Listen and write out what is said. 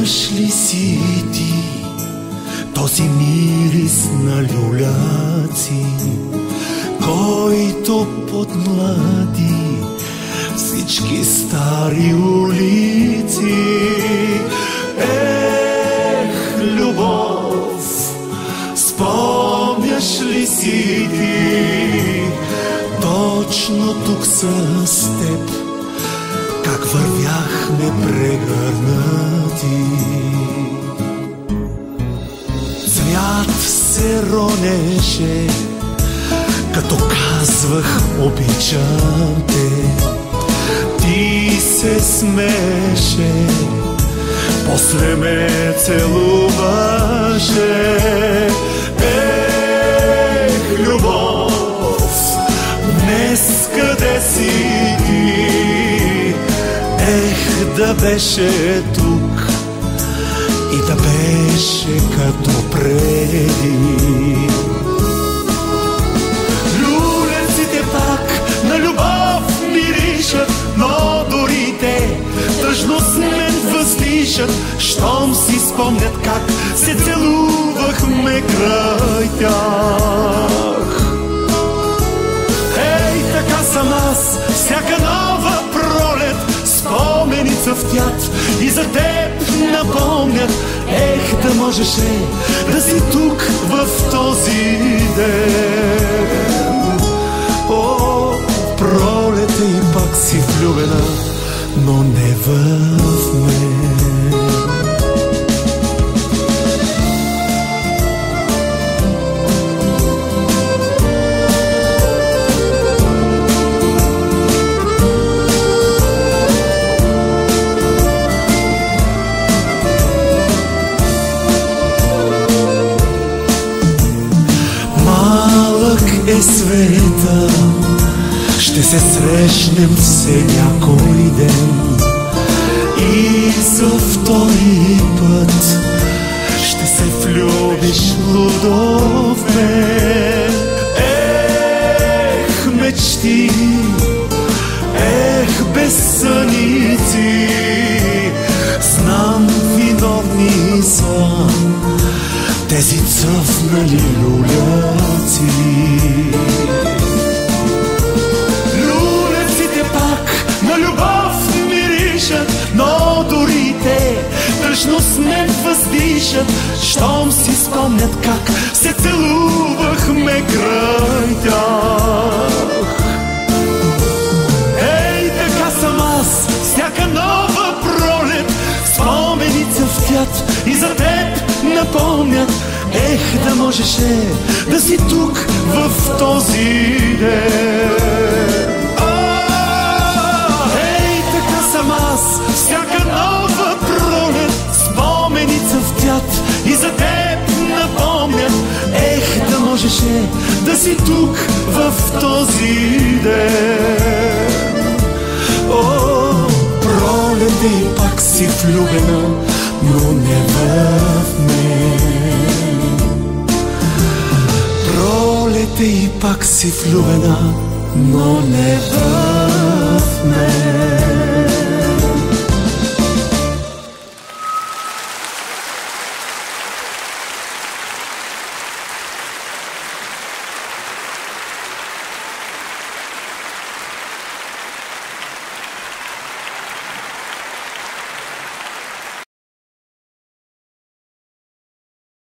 Спомняш ли си ти този мирис на люляци, който подмлади всички стари улици? Ех, любов, спомняш ли си ти точно тук с теб, как вървяхме прегърнати? Цвят се ронеше, като казвах обичам те. Ти се смеше, после ме целуваше. Ех, любов, днес къде си ти? Ех, да беше тук и да беше като преди. Люленците пак на любов миришат, но дори те тъжно с мен въздишат, щом си спомнят как се целувахме край тях. Ей, така съм аз, всяка нова пролет спомени цъфтят и за теб напомнят. Ех, да можеше да си тук в този ден. О, пролета и пак си влюбена, но не в мен. Е света, ще се срещнем все някой ден и за втори път ще се влюбиш лудо в мен. Ех, мечти, ех, безсъници, знам виновни са тези цъфнали люляци. Люляците пак на любов миришат, но дори те тъжно с мен въздишат, щом си спомнят как се целувахме край тях. Ей, така съм аз, всяка нова пролет спомени цъфтят и за теб напомнят. Ех, да можеше да си тук в този ден. Ей, така съм аз, всяка нова пролет спомени цъфтят и за теб напомнят. Ех, да можеше да си тук в този ден. О, пролет и пак си влюбена, но не в мен. Пролет и пак си влюбена, но не в мен.